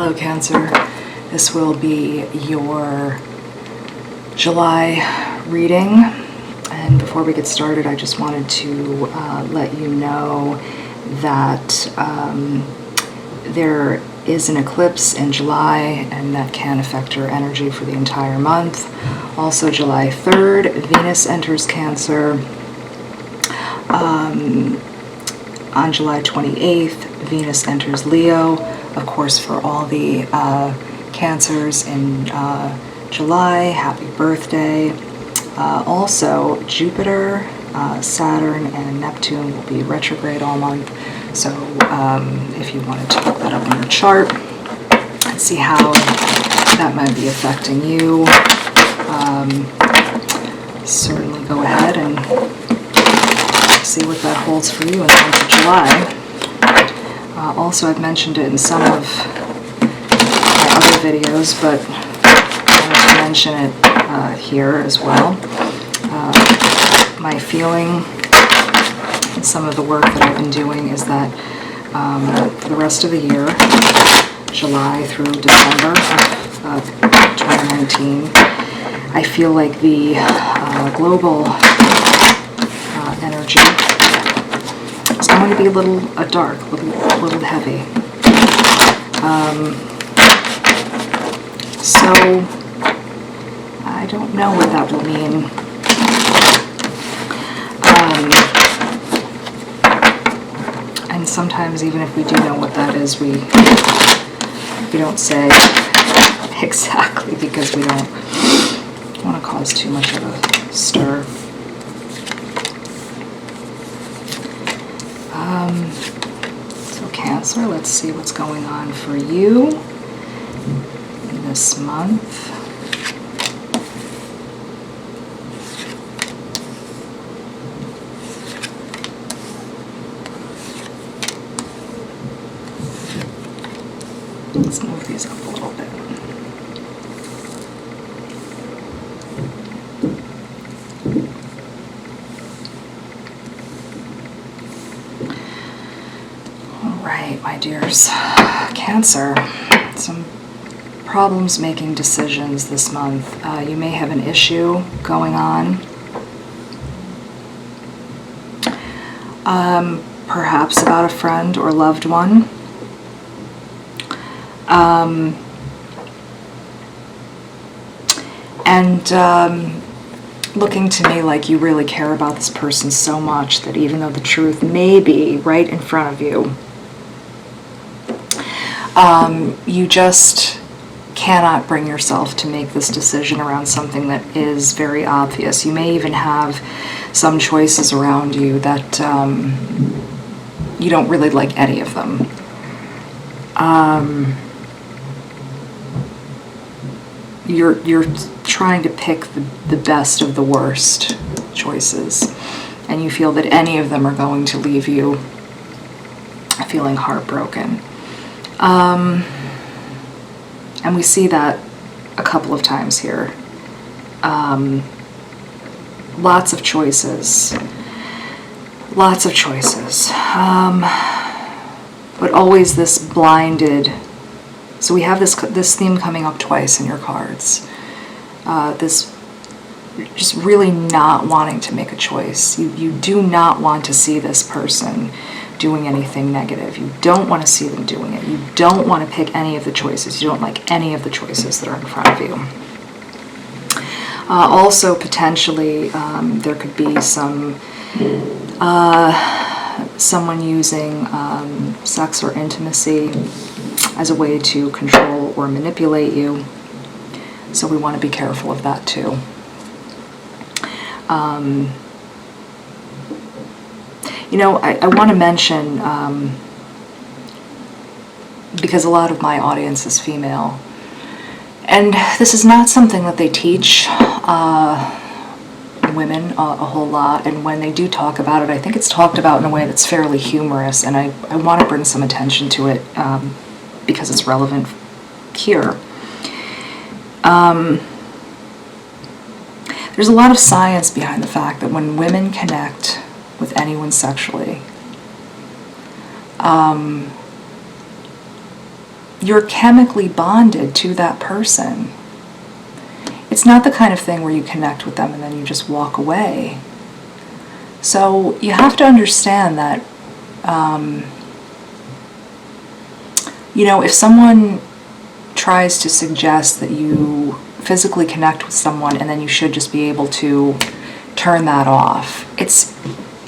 Hello Cancer, this will be your July reading, and before we get started I just wanted to let you know that there is an eclipse in July and that can affect your energy for the entire month. Also July 3rd, Venus enters Cancer. On July 28th, Venus enters Leo. Of course, for all the Cancers in July, happy birthday. Also, Jupiter, Saturn, and Neptune will be retrograde all month. So if you wanted to look that up on your chart and see how that might be affecting you, certainly go ahead and see what that holds for you in the month of July. Also, I've mentioned it in some of my other videos, but I want to mention it here as well. My feeling and some of the work that I've been doing is that for the rest of the year, July through December of 2019, I feel like the global energy is going to be a little dark, a little heavy. So I don't know what that will mean. And sometimes even if we do know what that is, we don't say exactly because we don't want to cause too much of a stir. So Cancer, let's see what's going on for you in this month. Let's move these up a little bit. Alright, my dears. Cancer, some problems making decisions this month. You may have an issue going on. Perhaps about a friend or loved one. Looking to me like you really care about this person so much that even though the truth may be right in front of you, you just cannot bring yourself to make this decision around something that is very obvious. You may even have some choices around you that you don't really like any of them. You're trying to pick the best of the worst choices, and you feel that any of them are going to leave you feeling heartbroken. And we see that a couple of times here. Lots of choices. Lots of choices. But always this blinded. So we have this theme coming up twice in your cards. This just really not wanting to make a choice. You do not want to see this person doing anything negative. You don't want to see them doing it. You don't want to pick any of the choices. You don't like any of the choices that are in front of you. Also, potentially, there could be someone using sex or intimacy as a way to control or manipulate you. So we want to be careful of that too. You know, I want to mention, because a lot of my audience is female, and this is not something that they teach women a whole lot, and when they do talk about it, I think it's talked about in a way that's fairly humorous, and I want to bring some attention to it because it's relevant here. There's a lot of science behind the fact that when women connect with anyone sexually, you're chemically bonded to that person. It's not the kind of thing where you connect with them and then you just walk away. So you have to understand that, if someone tries to suggest that you physically connect with someone and then you should just be able to turn that off,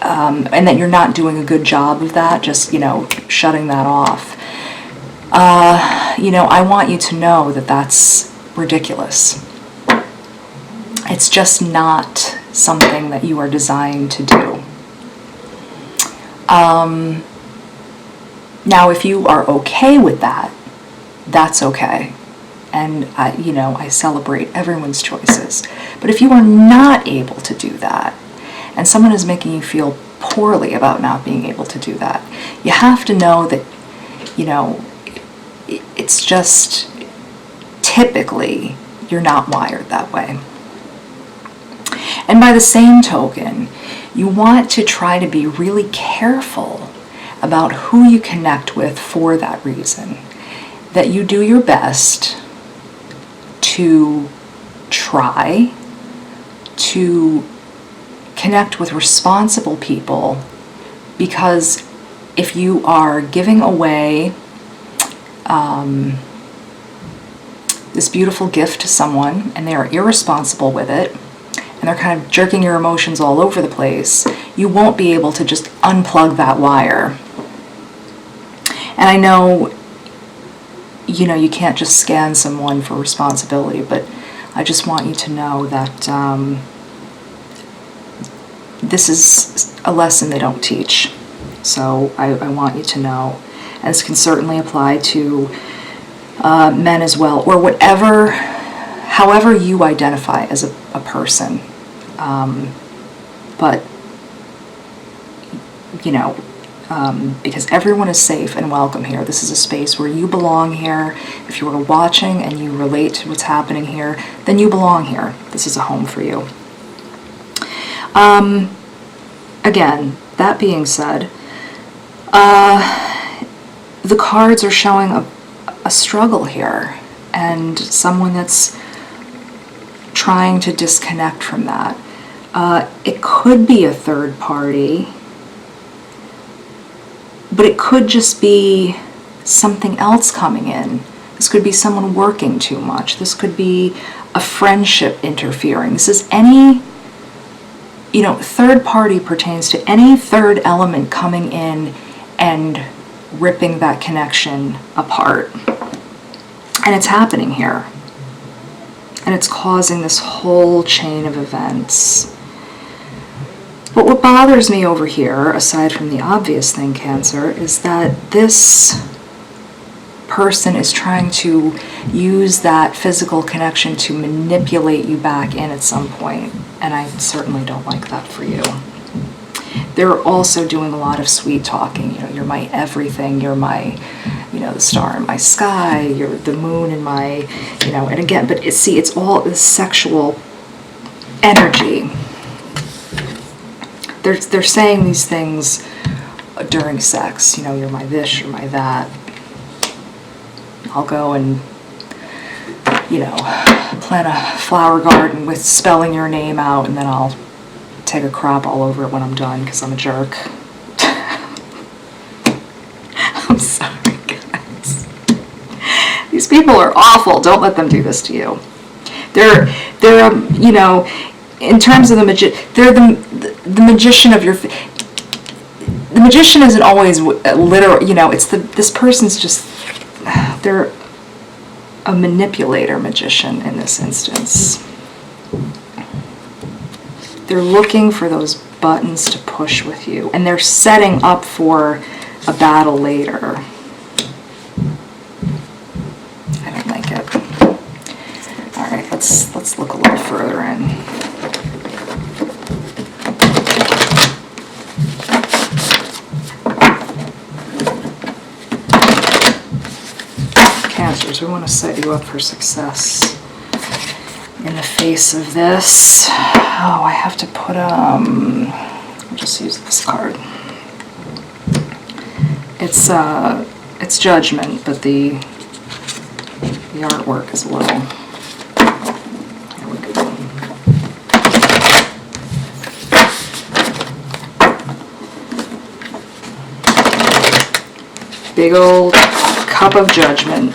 and that you're not doing a good job of that, just, shutting that off, I want you to know that that's ridiculous. It's just not something that you are designed to do. Now, if you are okay with that, that's okay. And I celebrate everyone's choices. But if you are not able to do that, and someone is making you feel poorly about not being able to do that, you have to know that, it's just typically you're not wired that way. And by the same token, you want to try to be really careful about who you connect with for that reason. That you do your best to try to connect with responsible people, because if you are giving away this beautiful gift to someone and they are irresponsible with it, and they're kind of jerking your emotions all over the place, you won't be able to just unplug that wire. And I know, you can't just scan someone for responsibility, but I just want you to know that this is a lesson they don't teach. So I want you to know. And this can certainly apply to men as well, or however you identify as a person. But, because everyone is safe and welcome here. This is a space where you belong here. If you are watching and you relate to what's happening here, then you belong here. This is a home for you. Again, that being said, the cards are showing a struggle here, and someone that's trying to disconnect from that. It could be a third party, but it could just be something else coming in. This could be someone working too much. This could be a friendship interfering. This is any, third party pertains to any third element coming in and ripping that connection apart. And it's happening here. And it's causing this whole chain of events. But what bothers me over here, aside from the obvious thing, Cancer, is that this person is trying to use that physical connection to manipulate you back in at some point. And I certainly don't like that for you. They're also doing a lot of sweet talking. You're my everything. You're my, the star in my sky. You're the moon in my, and again, but it's all this sexual energy. They're saying these things during sex. You're my this, you're my that. I'll go and, plant a flower garden with spelling your name out, and then I'll take a crap all over it when I'm done because I'm a jerk. I'm sorry, guys. These people are awful. Don't let them do this to you. They're in terms of they're the magician of your. The magician isn't always literal. It's this person's just. They're a manipulator magician in this instance. They're looking for those buttons to push with you, and they're setting up for a battle later. I don't like it. All right, let's look a little further in. Cancers, we want to set you up for success. In the face of this, I have to put I'll just use this card. It's judgment, but the The artwork is a little... Here we go. Big old cup of judgment.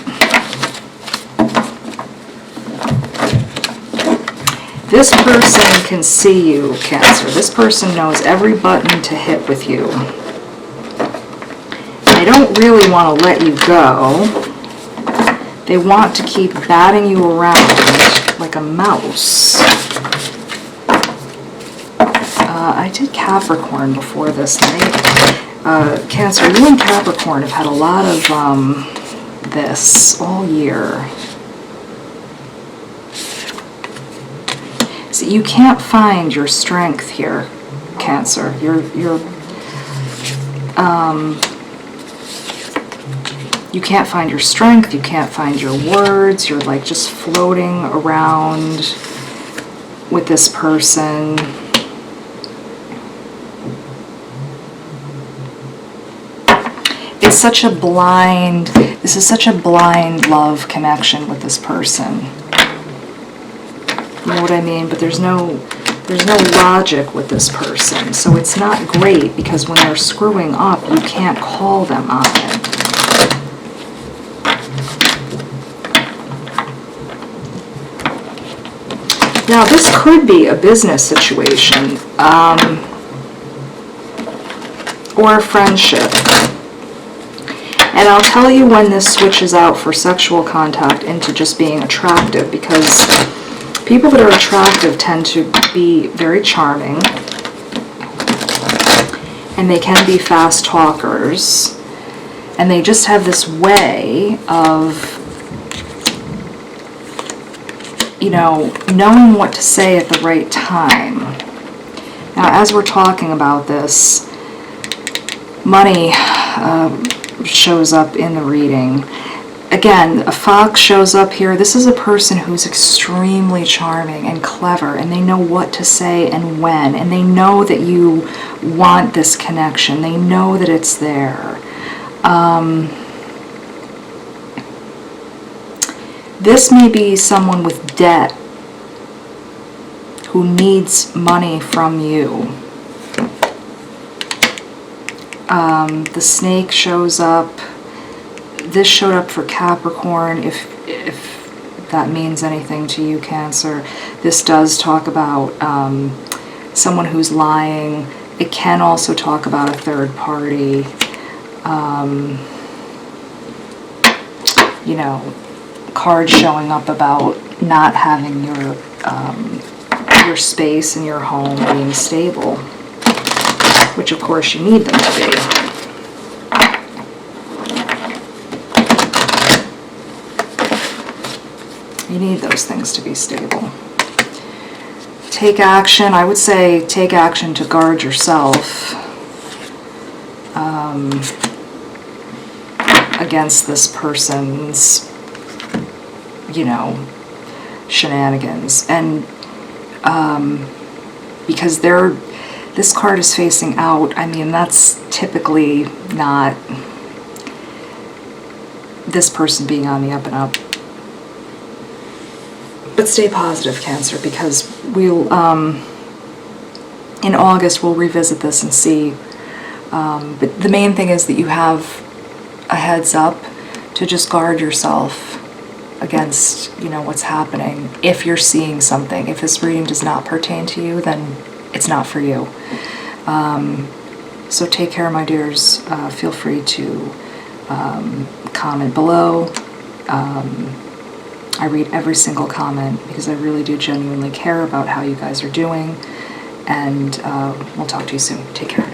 This person can see you, Cancer. This person knows every button to hit with you. They don't really want to let you go. They want to keep batting you around like a mouse. I did Capricorn before this night. Cancer, you and Capricorn have had a lot of this all year. So you can't find your strength here, Cancer. You can't find your strength, you can't find your words, you're like just floating around with this person. It's such a blind, this is such a blind love connection with this person. You know what I mean? But there's no logic with this person. So it's not great because when they're screwing up, you can't call them on it. Now this could be a business situation or a friendship. And I'll tell you when this switches out for sexual contact into just being attractive, because people that are attractive tend to be very charming, and they can be fast talkers, and they just have this way of, you know, knowing what to say at the right time. Now, as we're talking about this, money shows up in the reading. Again, a fox shows up here. This is a person who's extremely charming and clever, and they know what to say and when, and they know that you want this connection. They know that it's there. This may be someone with debt who needs money from you. The snake shows up. This showed up for Capricorn, if that means anything to you, Cancer. This does talk about someone who's lying. It can also talk about a third party. You know, cards showing up about not having your space in your home being stable, which of course you need them to be. You need those things to be stable. Take action. I would say take action to guard yourself against this person's, you know, shenanigans. And because this card is facing out, I mean, that's typically not this person being on the up and up. But stay positive, Cancer, because we'll, in August, we'll revisit this and see. But the main thing is that you have a heads up to just guard yourself against, you know, what's happening. If you're seeing something, if this reading does not pertain to you, then it's not for you. So take care, my dears. Feel free to comment below. I read every single comment because I really do genuinely care about how you guys are doing. And we'll talk to you soon. Take care.